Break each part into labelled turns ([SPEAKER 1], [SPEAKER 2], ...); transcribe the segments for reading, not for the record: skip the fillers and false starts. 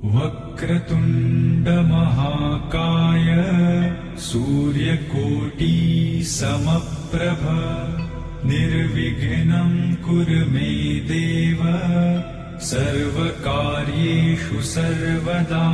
[SPEAKER 1] वक्रतुण्ड महाकाय सूर्यकोटि समप्रभ निर्विघ्नं कुरु मे देव सर्वकार्येषु सर्वदा।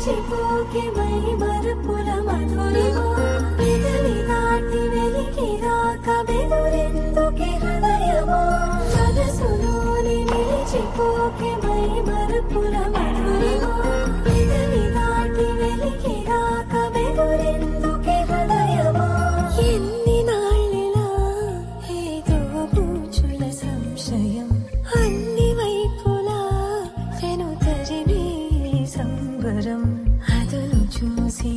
[SPEAKER 2] చిపోకే మై మరుపుల మధురిమో పెదవి దాటి వెలికి రాక బెదురెందుకే హృదయమో మనసులోని నిలిచిపోకే మై మరుపుల మధురిమో పెదవి దాటి వెలికి రాక బెదురెందుకే హృదయమో ఎన్ని నాళ్ళిలా ఏదో పూచుల సంశయం అన్ని వైపులా వెను తరిమే సంబరం అదును చూసి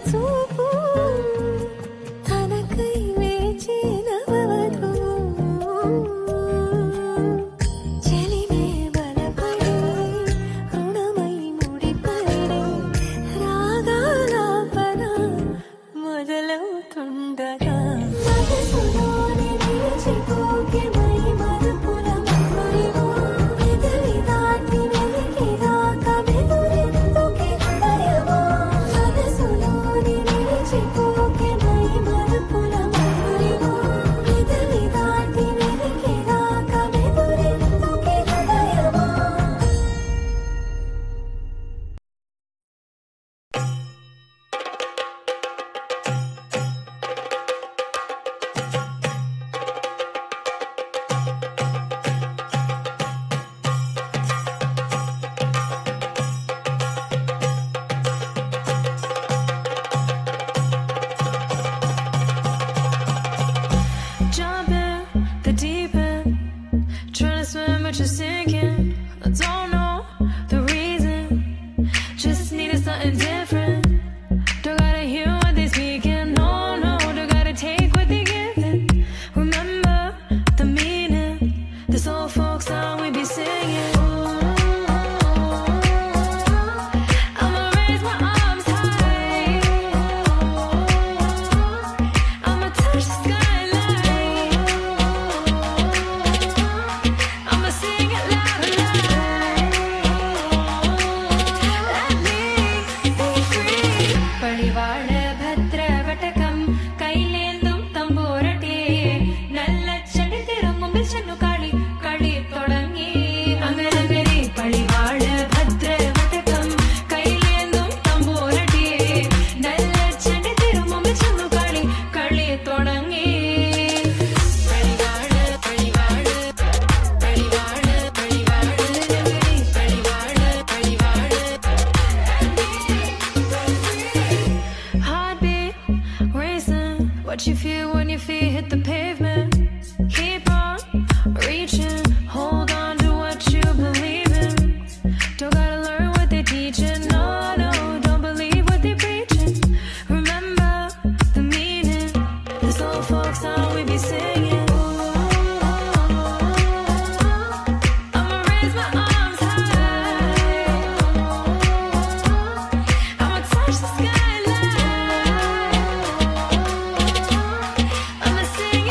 [SPEAKER 2] చూపు తనకై వేచినవధు చెలినే బలపడి రుణమై ముడిపడి రాగాలాపన మొదలవుతుండగా మనసులోని నిలిచిపోకే మై మరుపుల మధురిమో పెదవి దాటి వెలికి రాక బెదురెందుకే హృదయమో మనసులోని నిలిచిపోకే మై మరుపుల మధురిమో పెదవి దాటి వెలికి రాక బెదురెందుకే హృదయమో
[SPEAKER 3] Jump in the deep end, trying to swim but you're sinking. I don't know the reason, just needed something different. Don't gotta hear what they speaking, no, no, don't gotta take what they giving. Remember the meaning, this old folk song we be singing. I'ma raise my arms high, I'ma touch the skyline, I'ma sing it loud and loud. Let me be free. പടിവാള ഭദ്രവടകം കൈലേന്തും തമ്പൂരട്ടി നല്ല ചടി തിരുമുമ്പിൽ ചെന്നു കളി കളി തുടങ്ങി അങ്ങനെ പടിവാള ഭദ്രവടകം കൈലേന്തും തമ്പൂരട്ടി നല്ല ചടി തിരുമുമ്പിൽ ചെന്നു കളി കളി തുടങ്ങി പടിവാള പടിവാള പടിവാള പടിവാള പടിവാള പടിവാള Heartbeat racing, what you feel when your feet hit the pavement. Keep on reaching, hold on to what you believe in. Don't gotta learn what they're teaching, no, no, don't believe what they're preaching. Remember the meaning, this old folk song we be singing. I'ma raise my arms high, I'ma touch the skyline, I'ma sing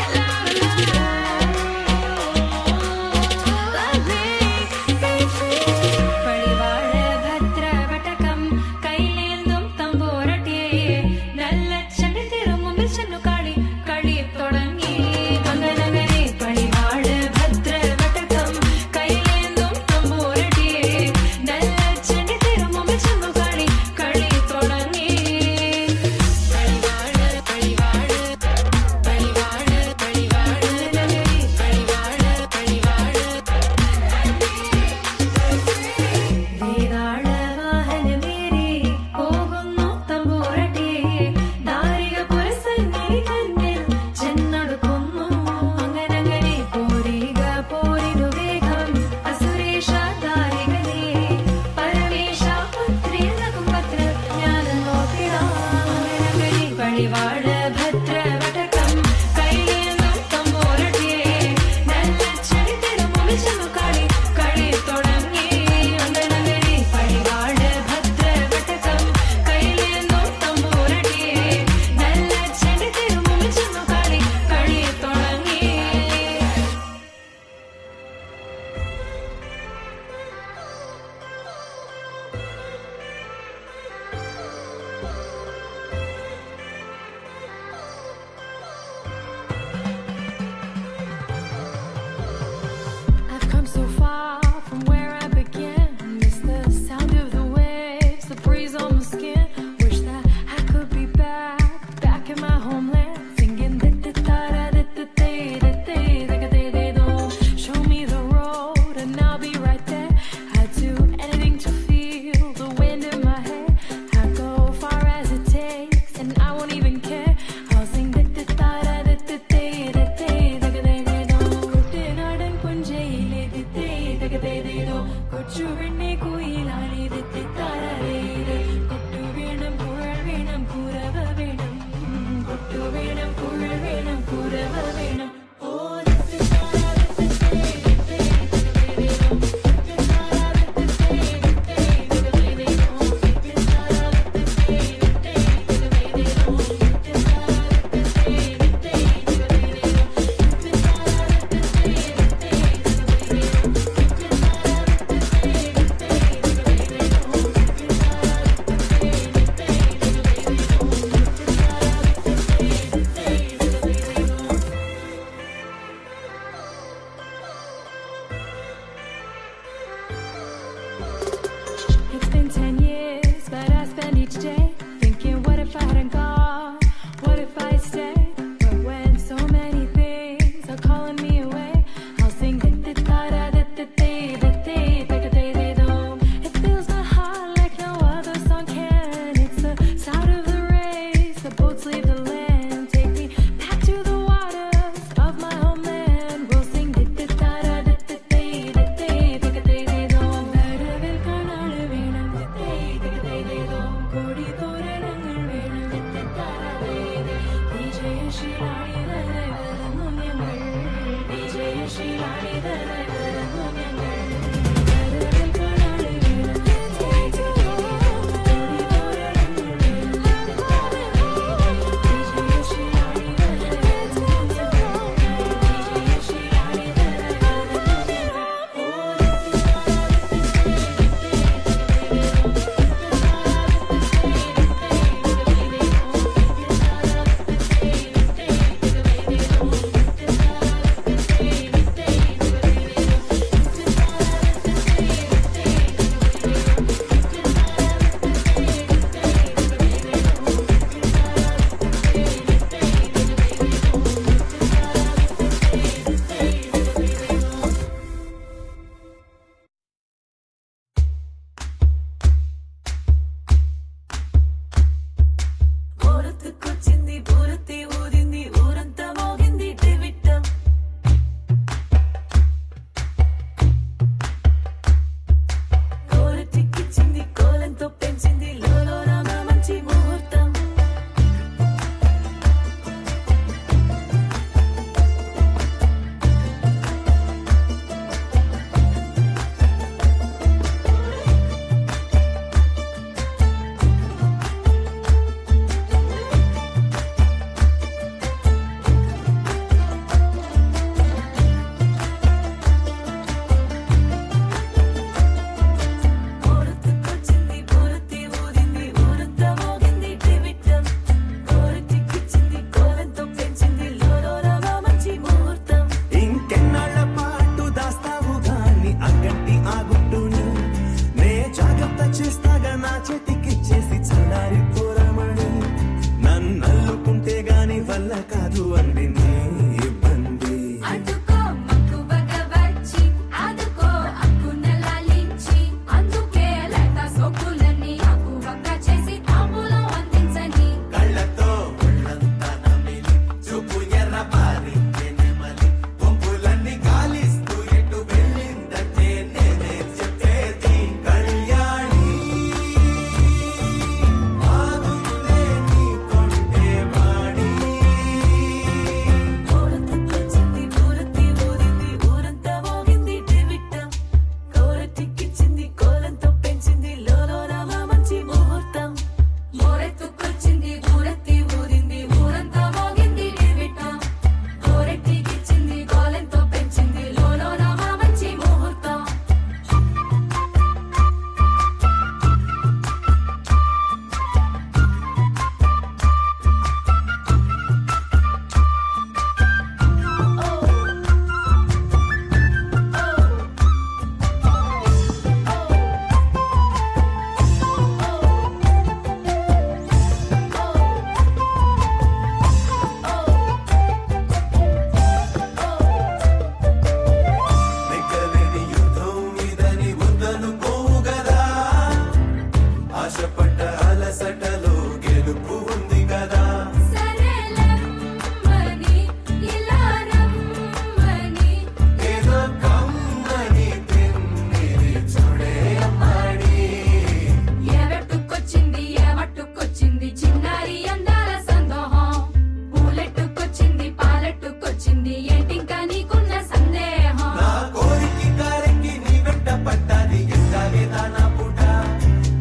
[SPEAKER 4] పట్టాలి ఎట్టాగే దానా పూట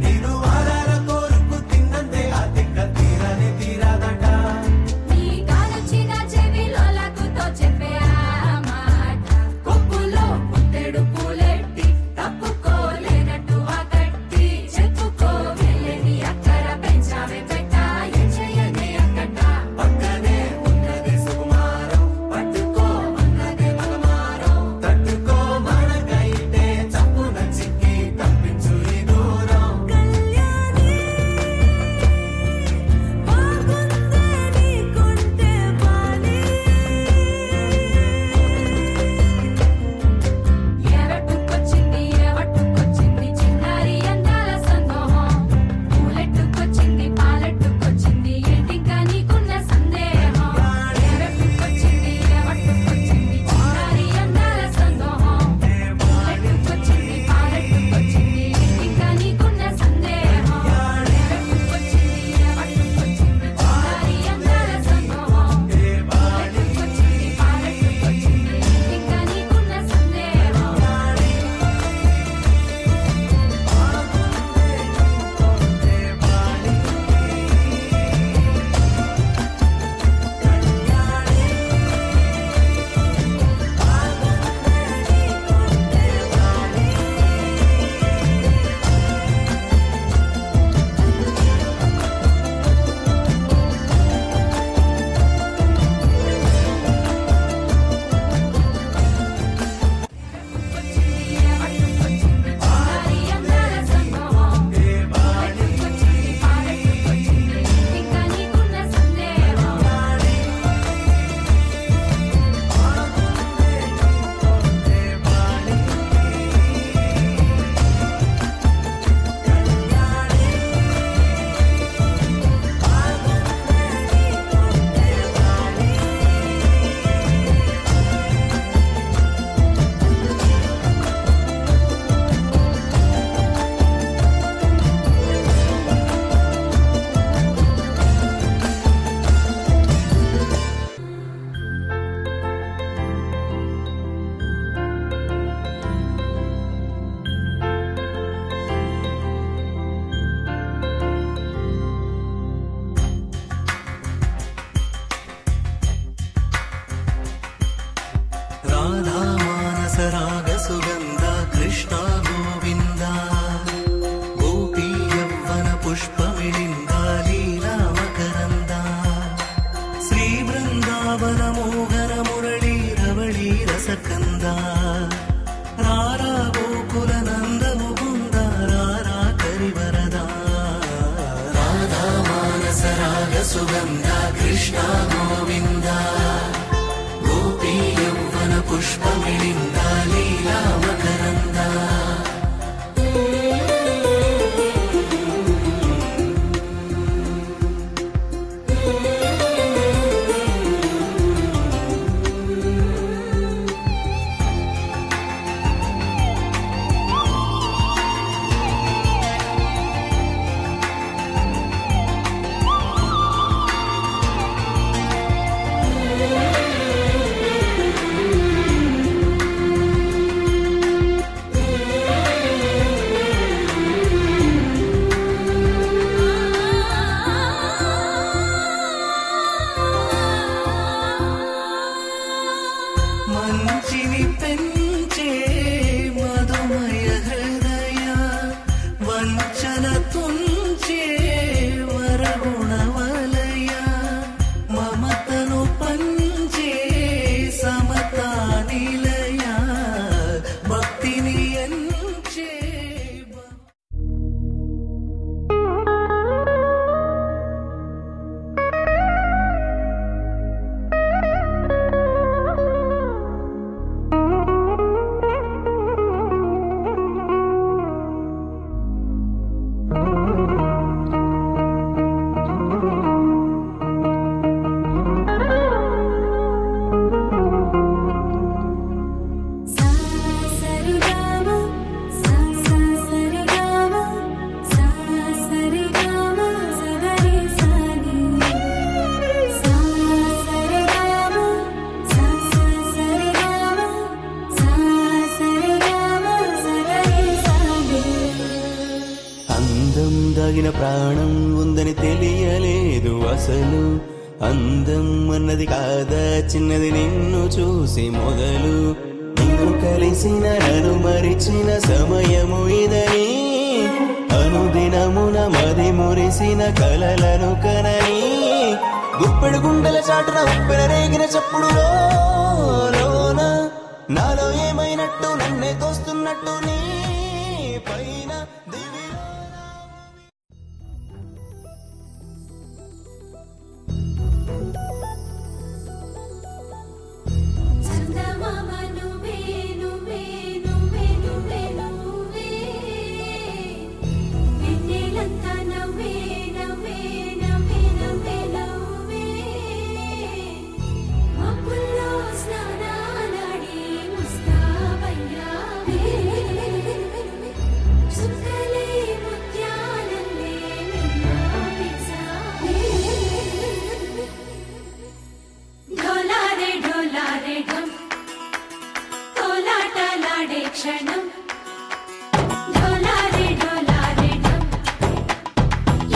[SPEAKER 4] నేను వారాల కోరుకు తిన్న మానసరాగ సుగంధ కృష్ణ గోవింద గోపీ యౌవన పుష్పమిళింద లీలా మకరంద మంచిని పెంచే మధుమయ హృదయ వంచన తుంచే వరగుణవలయ మమతను పంచే సమతా నిలయ భక్తిని ఎంచే అందం దాగిన ప్రాణం ఉందని తెలియలేదు అసలు అందం అన్నది కాదా చిన్నది నిన్ను చూసి మొదలు నిన్ను కలిసిన నన్ను మరిచిన సమయము ఇదని అనుదినమున మది మురిసిన కలలను కనని గుప్పెడు గుండెల చాటున ఉప్పెన రేగిన చప్పుడులో లోన నాలో ఏమైనట్టు నన్నే తోస్తున్నట్టు నీ పైన దివిలో
[SPEAKER 2] చందమామ నువ్వే నువ్వే నువ్వే నువ్వే నువ్వే వెన్నెలంతా నవ్వే నవ్వే నవ్వే నవ్వే నవ్వే మబ్బుల్లో స్నానాలాడి ముస్తాబయ్యావే చుక్కలే ముత్యాలల్లే మెరిసావే ढोलारे ढोलारे ढम कोलाटलाडे क्षणं ढोलारे ढोलारे ढम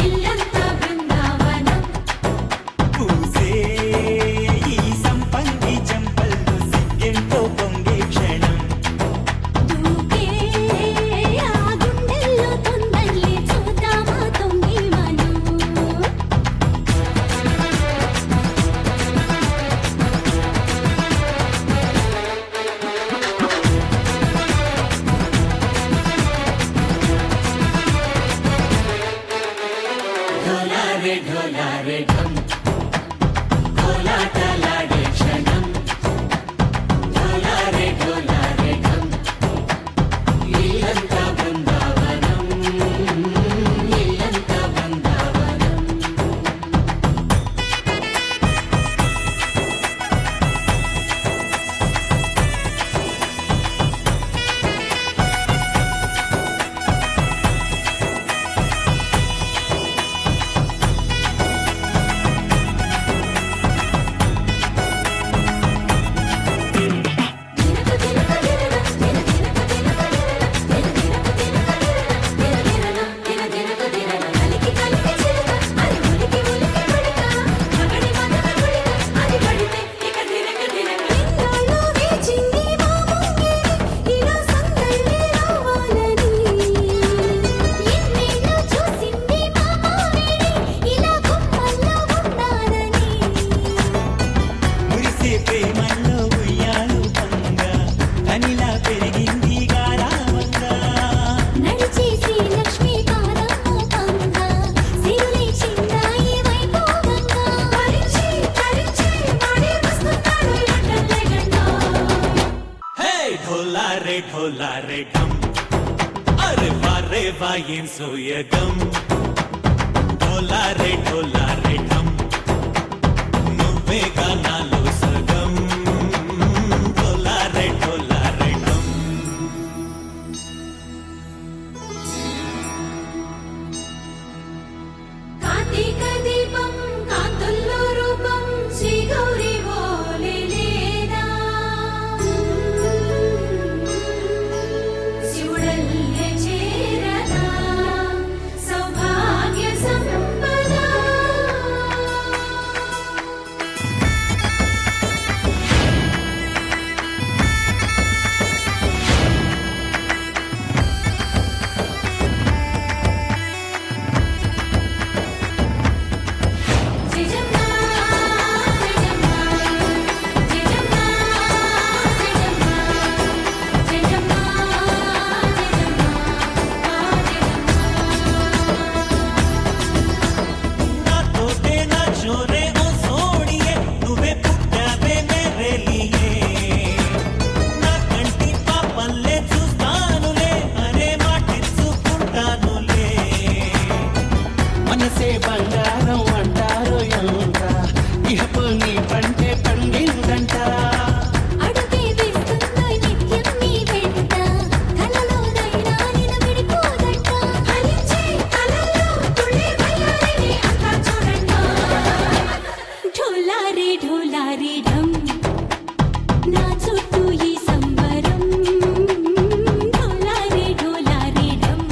[SPEAKER 2] इल्लंता बृंदावनं
[SPEAKER 5] పూసే ఈ సంపంగి చంపల్లో సిగ్గెంతో పొంగే క్షణం
[SPEAKER 2] దూకే ఆ గుండెల్లో తొందల్లి చూద్దామా తొంగి మనం
[SPEAKER 4] ढोलारे ढोलारे ढम कोलाटलाडे क्षणं ढोलारे ढोलारे ढम इल्लंता बृंदावनं इल्लंता बृंदावनं
[SPEAKER 5] ఏం సోయగం ఢోలా రే ఢమ్ నువ్వేగా నాలో సగం ఢోలా రే ఢమ్
[SPEAKER 2] కార్తీక దీపం కాంతుల్లో రూపం శ్రీ గౌరీ ఓలేనా శివుడల్లే చేరనా సౌభాగ్య సంపద జయజమ్మా జయజమ్మా జయజమ్మా జయజమ్మా జయజమ్మా
[SPEAKER 5] నాతోటే నా చోరే ఓ సోడియే నువ్వే పుట్టావే మేరే లియే నా కంటి పాపల్లే చూస్తానులే అనే మాటిచ్చుకుంటానులే
[SPEAKER 4] మనసే బంగారం అంటారు ఎంత ఇహపు నీ పంటే పండిందంట
[SPEAKER 2] అడుగే వేస్తుందో నిత్యం నీ వెంట కలలోనైనా నిలబడిపోదంట హరించే కలలో తుళ్ళే వయ్యారిని అంతా చూడండి ఢోలా రే ఢమ్ నా చుట్టూ ఈ సంబరం ఢోలా రే ఢమ్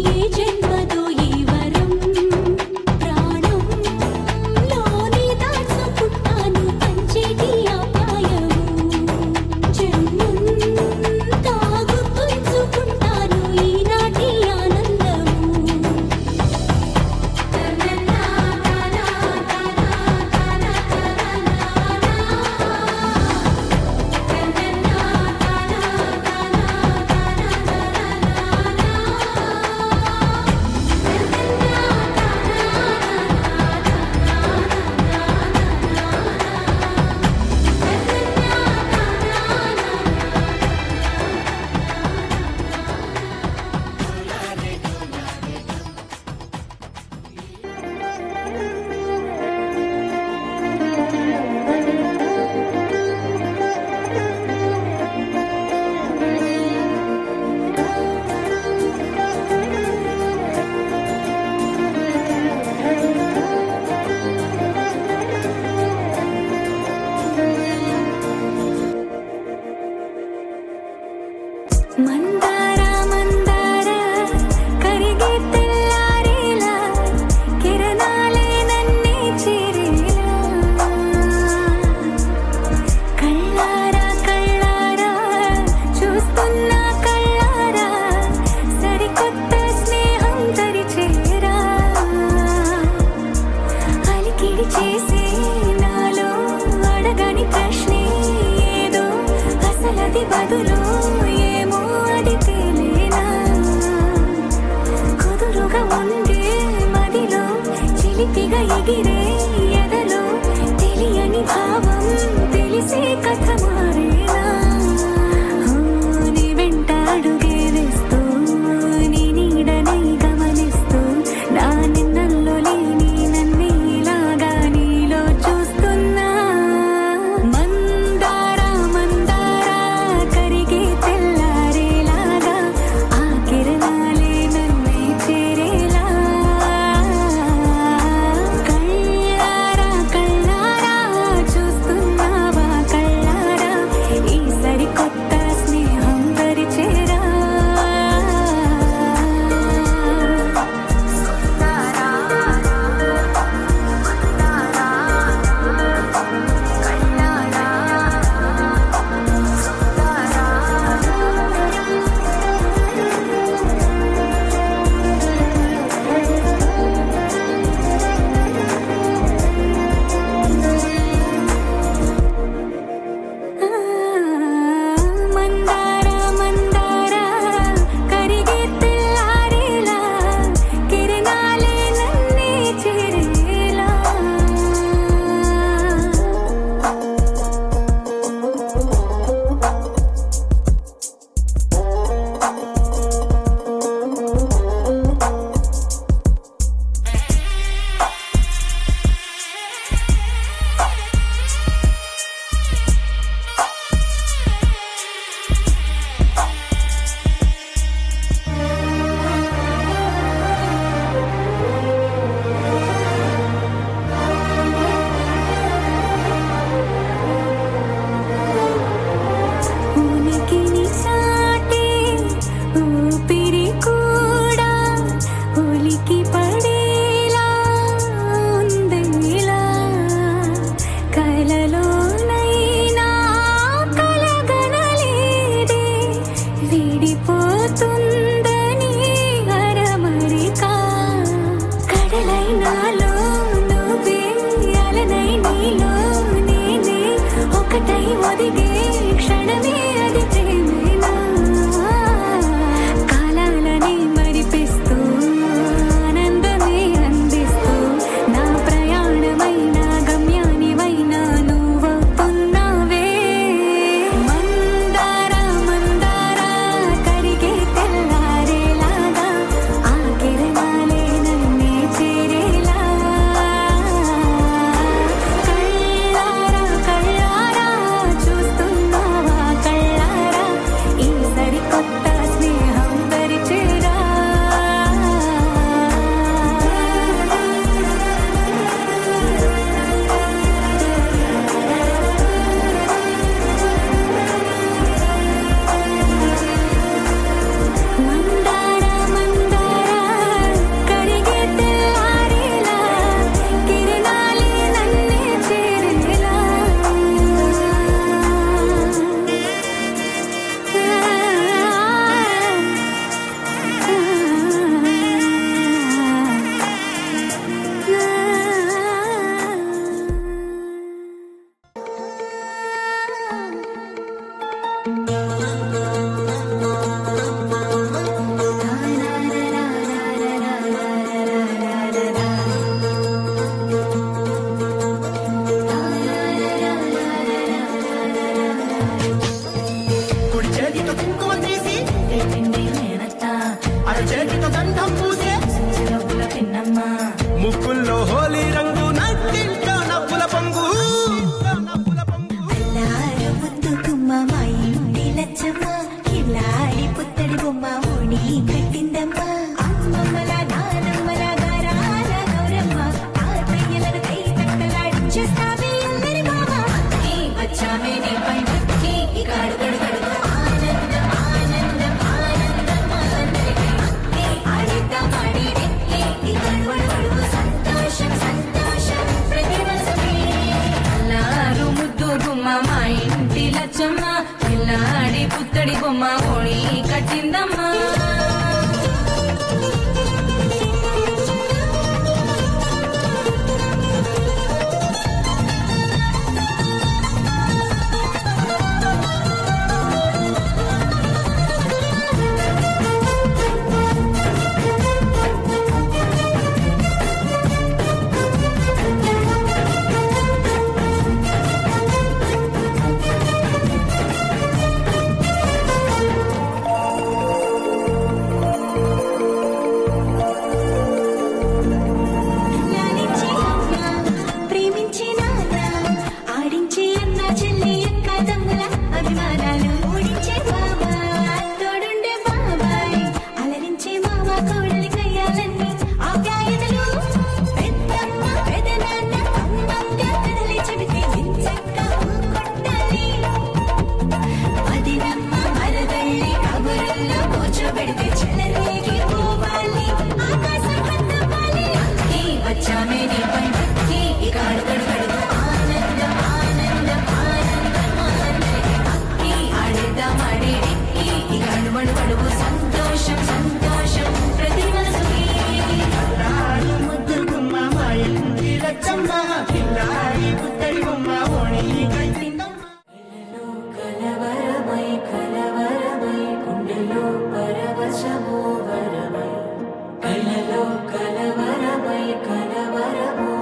[SPEAKER 2] ఏ జన్మదో ఈ వరం ప్రాణంలోనే దాచుకుంటాను పంచేటి అపాయము జన్మంతా గుర్తుంచుకుంటాను ఈనాటి ఆనందము మందార మందార కరిగే తెల్లారేలా కిరణాలే నన్నే చేరేలా కళ్ళారా కళ్ళారా చూస్తున్నా కళ్ళారా సరికొత్త స్నేహం తరిచేరా అలికిడి చేసే నాలో అడగని ప్రశ్నే ఏదో అసలది బదులు ఏమో అది తేలేనా కుదురుగా ఉండే మదిలో చిలిపిగా ఎగిరే ఎదలో తెలియని భావం తెలిసే కథ మారేనా నీ వెంట అడుగే వేస్తూ నీ నీడనై గమనిస్తూ నా నిన్నల్లో లేని నన్నే ఇలాగా నీలో చూస్తున్నా మందార మందార కరిగే తెల్లారేలాగా ఆ కిరణాలే నన్నే చేరేలా కళ్ళారా ఒదిగే క్షణమే అది ప్రేమేనా కాలాలని మరిపిస్తూ ఆనందమే అందిస్తూ నా ప్రయాణమైన గమ్యానివైనా నువ్వవుతున్నావే మందారా మందారా కరిగే తెల్లారేలాగా ఆ కిరణాలే నన్నే చేరేలా కళ్ళారా చూస్తున్నావా కళ్ళారా ఈ సరికొత్త స్నేహం పరిచేరా మందారా మందారా కరిగే తెల్లారేలా కిరణాలే నన్నే చేరేలా
[SPEAKER 4] కుడి చేతితో కుంకుమ తీసి అర చేతితో గంధం పూసే ముక్కుల్లో హోలీ రంగు నట్టింట్లో నవ్వుల పొంగు
[SPEAKER 2] అల్లారు ముద్దు గుమ్మ మా ఇంటి లచ్చమ్మ కిల్లాడి పుత్తడి బొమ్మ ఓణి కట్టిందమ్మ అమ్మమ్మల నానమ్మల గారాల గౌరమ్మ తాతయ్యలను కై తట్టలాడించేస్తావే అందరి మామ అక్కి వచ్చామే నీ పై మక్కి ఇక అడుగడుగడుగు ఆనందం ఆనందం ఆనందం అందరికీ అక్కి ఆడిద్దాం ఆడిరెక్కి ఇక అడుగడుగడుగు సంతోషం సంతోషం ప్రతి మనసుకి
[SPEAKER 3] అల్లారు ముద్దు గుమ్మ మా ఇంటి లచ్చమ్మ పిల్లాడి పుత్తడి బొమ్మ ఓణి కట్టిందమ్మా
[SPEAKER 2] లాలించి అమ్మ ప్రేమించి నాన్న ఆడించి అన్న చెల్లి అక్క తమ్ముల అభిమానాలు ఓడించే బాబా తోడుండే బాబాయ్ అలరించే మామ కోడలి కయ్యాలన్నీ ఆప్యాయతలు పెద్దమ్మ పెదనాన్న అమ్మంగా కదలి చెబితే వించక్క కొట్టాలి వదినమ్మ మరదల్లి కబురుల్లో కూర్చోబెడితే చెలరేగి పోవాలి ఆకాశం హద్దుపాలి
[SPEAKER 3] అక్కి వచ్చామే నీ పై మక్కి ఇక అడుగడుగడుగు ఆనందం ఆనందం ఆనందం అందరికీ అక్కి ఆడిద్దాం ఆడిరెక్కి ఇక అడుగడుగడుగు సంతోషం సంతోషం ప్రతి మనసుకి
[SPEAKER 4] అల్లారు ముద్దు గుమ్మ మా ఇంటి లచ్చమ్మ కిల్లాడి పుత్తడి బొమ్మ ఓణి కట్టిందమ్మ
[SPEAKER 3] కలవరమై కలవరమై గుండెలో పరవశమో వరమై కలలో కలవరమై కలవరమో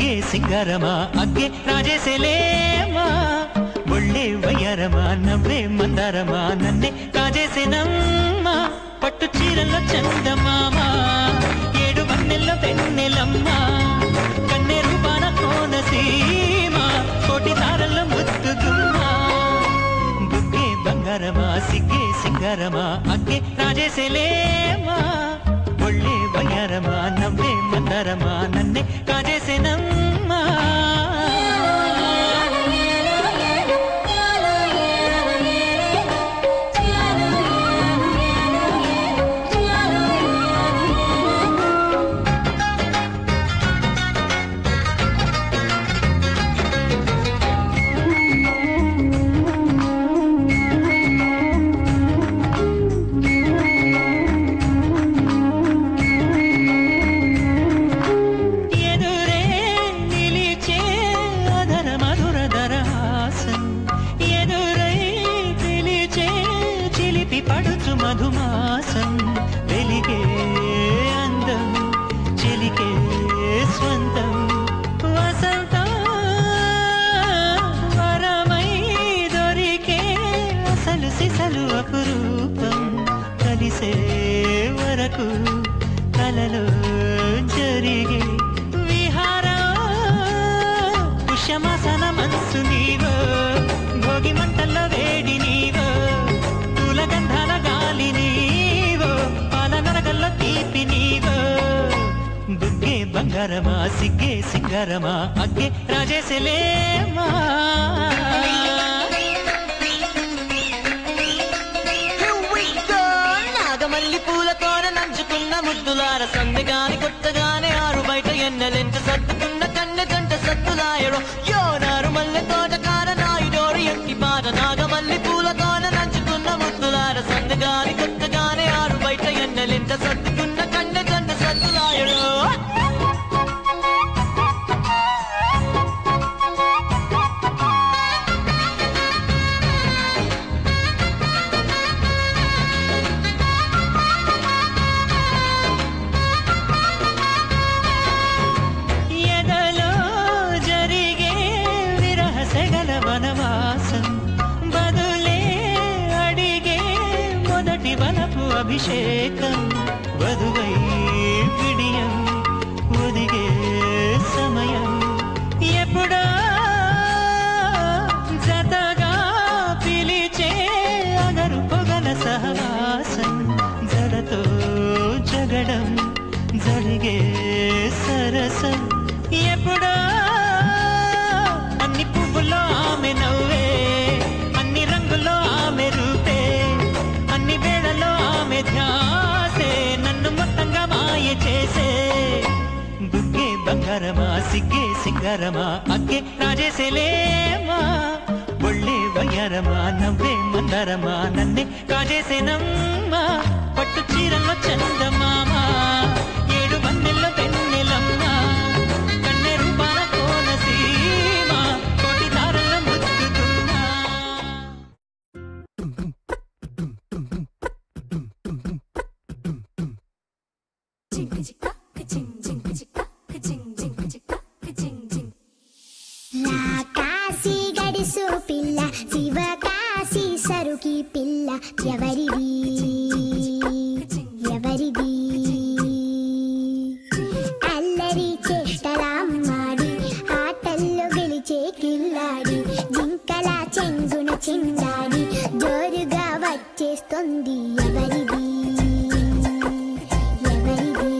[SPEAKER 6] సిగ్గే సింగారమా అగ్గే రాజేసేలేమా ఒళ్ళే వయ్యారమా నవ్వే మందారమా నన్నే కాజేసేనమ్మా పట్టు చీరల్లో చందమామ ఏడు వన్నెల్లో వెన్నెలమ్మ కన్నె రూపాన కోనసీమ కోటి తారల్లో ముద్దుగుమ్మా బుగ్గే బంగారమా సిగ్గే సింగారమా అగ్గే రాజేసేలేమా ఒళ్ళే వయ్యారమా నవ్వే మందారమా నన్నే కాజేసేనమ్మా పడుచు మధుమాసం వెలిగే అందం చెలికే స్వంతం వసంతం వరమై దొరికే అసలు సిసలు అపురూపం కలిసే వరకు కలలో జరిగే విహారం పుష్యమాసన మనసు నీవో భోగి మంటల్లో వేడి నీవో గంధాల గాలి నీవో పాల నరగల్లో తీపి నీవో బుగ్గే బంగారమా సిగ్గే సింగారమా అగ్గే రాజేసేలేమా నాగమల్లి పూలతోన నంచుకున్న ముద్దులార సందగాని కొట్టగానే ఆరు బయట ఎన్నెలెంట సత్తుకున్న కన్నె జంట సత్తులాయడో యో నారు మల్లె తోటకార నాయుడోరి ఎంకి పాట నాగమల్లి పూలతోన నంచుకున్న ముద్దులార సందగాని కొట్టగానే ఆరు బయట ఎన్నెలెంట సత్తుకున్న కన్నె జంట సత్తులాయడో వనవాసం బదులే అడిగే మొదటి వనపు అభిషేకం వధువై విడియం ఒదిగే సమయం ఎప్పుడో జతగా పిలిచే అగరు పొగల సహవాసం జడతో జగడం జరిగే సరసం ఎప్పుడో అన్ని పువ్వుల్లో ఆమె నవ్వే అన్ని రంగుల్లో ఆమె రూపే అన్ని వేళల్లో ఆమె ధ్యాసే నన్ను మొత్తంగా మాయ చేసే బుగ్గే బంగారమా సిగ్గే సింగారమా అగ్గే రాజేసేలేమా ఒళ్ళే వయ్యారమా నవ్వే మందారమా నన్నే కాజేసేనమ్మా పట్టు చీరల్లో చందమామ ఏడు వన్నెల్లో వెన్నెలమ్మ కన్నె రూపాన కోనసీమ కోటి తారల్లో ముద్దుగుమ్మా
[SPEAKER 7] కాశీ గడిసు పిల్ల శివ కాశీ సరుకి పిల్ల ఎవరిది ఎవరిది అల్లరి చేష్టలామ్మాడి ఆటల్లో గెలిచే కిల్లాడి జింకల చెంగున చిందాడి జోరుగా వచ్చేస్తుంది ఎవరిది ఎవరిది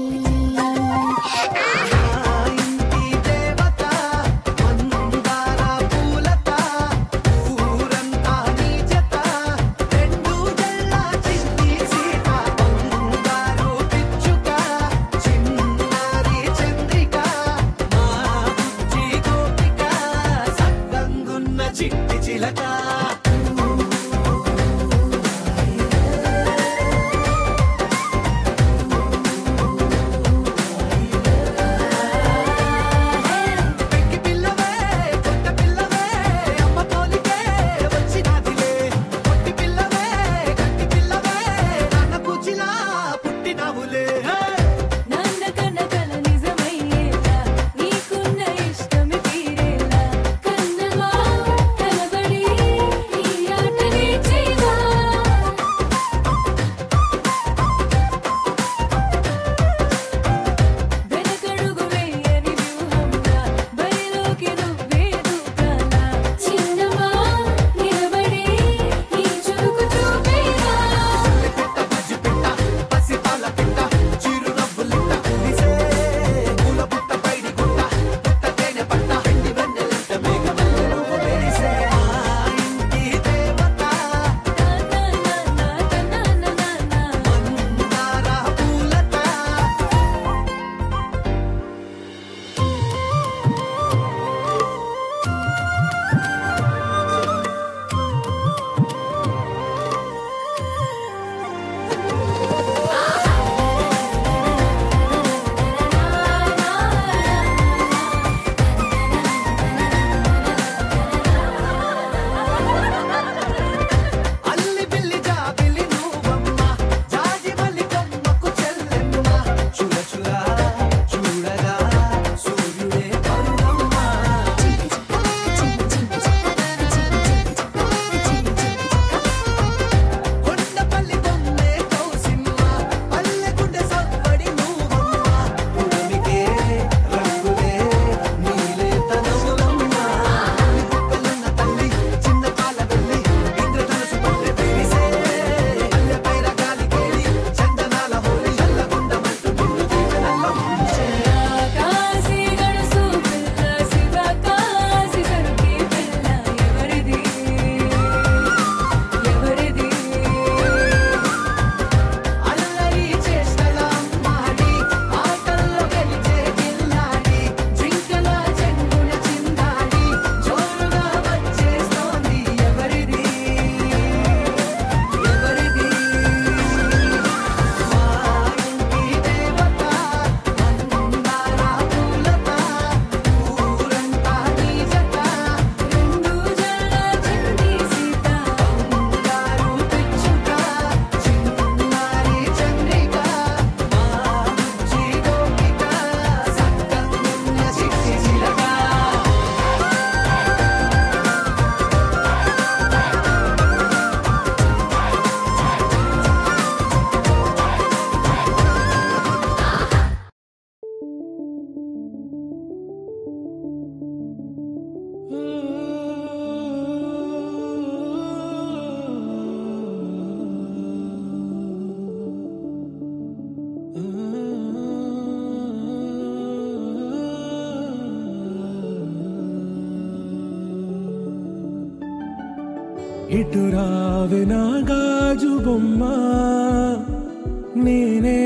[SPEAKER 5] చిట్టి చిలక
[SPEAKER 3] నందకన్న కల నిజమయ్యేలా నీకున్న ఇష్టం
[SPEAKER 8] ఇటు రావే నా గాజు బొమ్మ నేనే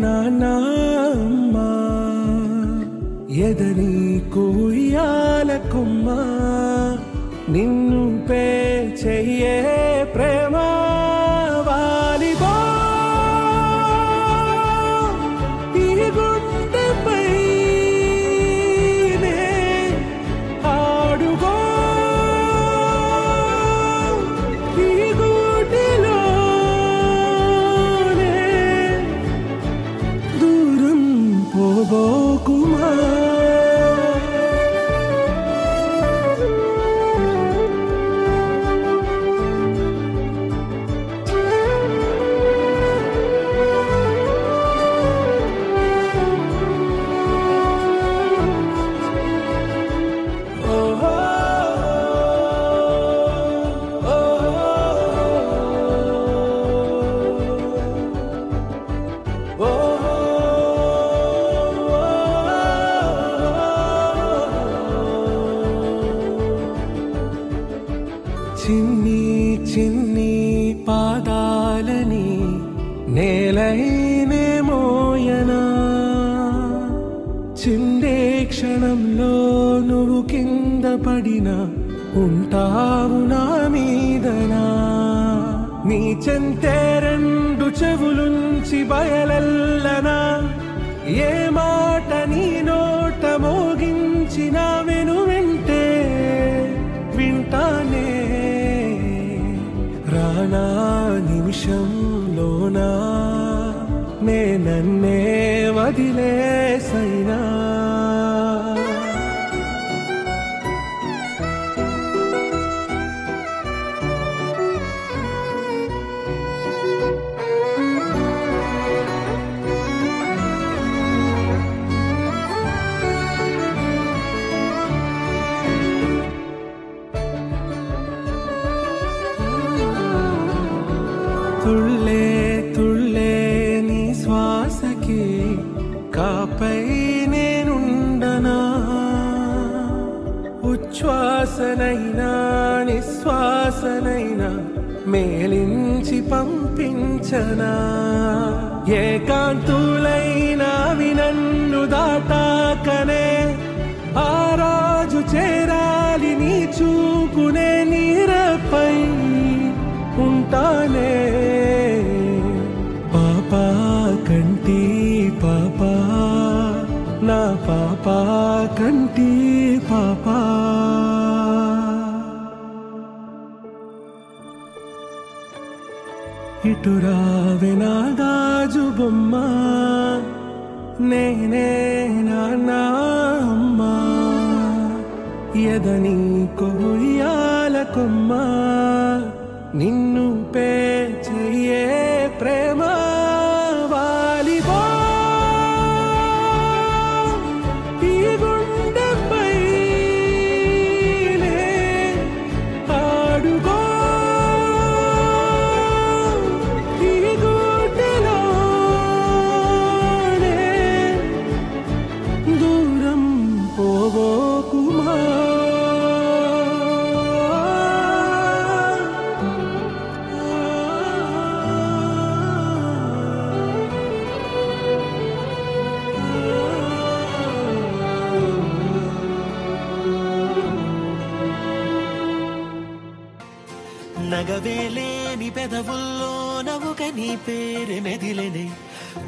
[SPEAKER 8] నాన్న అమ్మ ఎదరి కొయ్యాల కొమ్మ నిన్ను పే చెయ్యే ప్రేమ వాలిబా ఈ గుండెపై ఆడుగో ఈ గుడిలోనే దూరం పోబోకుమా చిన్ని చిన్ని పాదాలని నేలైనే మోయనా చిందే క్షణంలో నువ్వు కింద పడినా ఉంటావు నా మీదనా నీ చెంతే రెండు చెవులుంచి బయలెల్లనా ఏ మాట నీ నోట మోగించిన వెను వింటే వింటానే రానా నిమిషంలోనా నే నన్నే వదిలేసైనా తుళ్ళే తుళ్ళే నీ శ్వాసకి కాపై నేనుండనా ఉచ్ఛ్వాసనైనా నిశ్వాసనైనా మేలించి పంపించనా ఏకాంతులైనా నన్ను దాటాకనే ఆ రాజు చేరాలి నీ చూపునే నీరపై ఉంటానే పాపా కంటి పాపా నా పాపా కంటి పాపా ఇటు రావే నా గాజు బొమ్మ నేనే నాన్న అమ్మ ఎదని కొయ్యాల కొమ్మ నిన్ను పే చెయ్యే ప్రేమ వాలిబా ఈ గుండెపై ఆడుగో ఈ గుడిలోనే దూరం పోబోకుమా
[SPEAKER 6] నగవేలేని పెదవుల్లో నవ్వుక నీ పేరు మెదిలెనే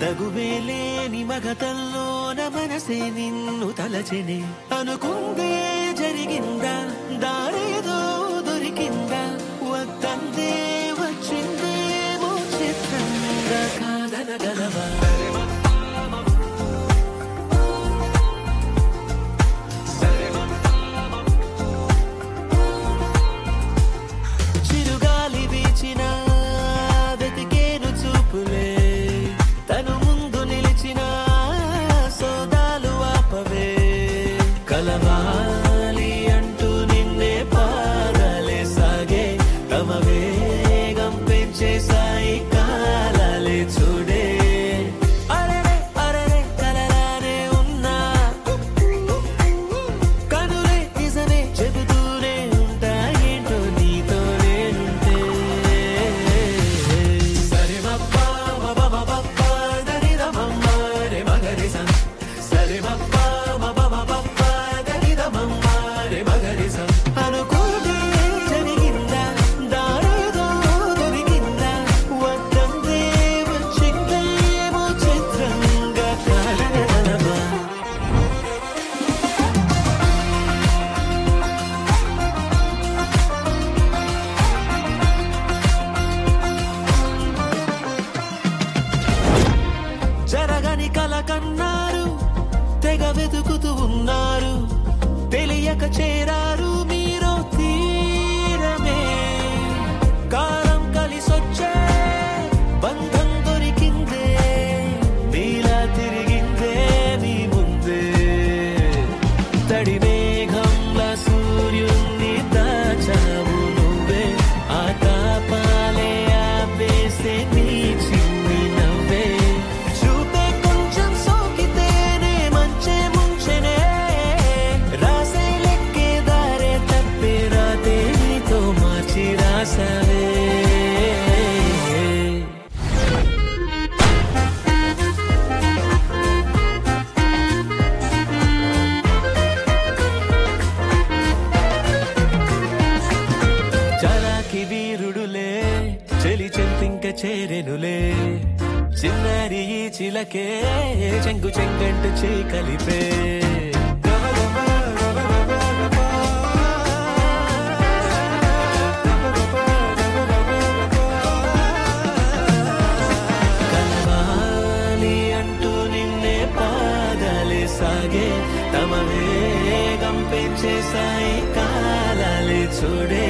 [SPEAKER 6] తగువేలేని మగతల్లోన మనసే నిన్ను తలచెనే అనుకుందే జరిగిందా దారేదో దొరికిందా వద్దందే వచ్చిందేమో చిత్రంగా కాదనగలవా కలవా
[SPEAKER 5] దాకా చేరారు మీరు తీరమే కాలం కలిసొచ్చే బంధం దొరికిందే నీలా తిరిగిందే నీ ముందే తడి మేఘంలా సూర్యుణ్ణి దాచావు నువ్వే ఆ తాపాలే ఆపేసే నీ చిన్ని నవ్వే చూపే కొంచెం సోకితేనే మంచే ముంచెనే రాసే లెక్కే దారే తప్పే రాతే నీతో మార్చి రాసావే చలాకి వీరుడులే చెలి చెంతింక చేరెనులే చిన్నారి ఈ చిలకే చెంగు చెంగంటు చేయి కలిపే కలవాలి అంటూ నిన్నే పాదాలే సాగే తమ వేగం పెంచేసాయి కాలాలే చూడే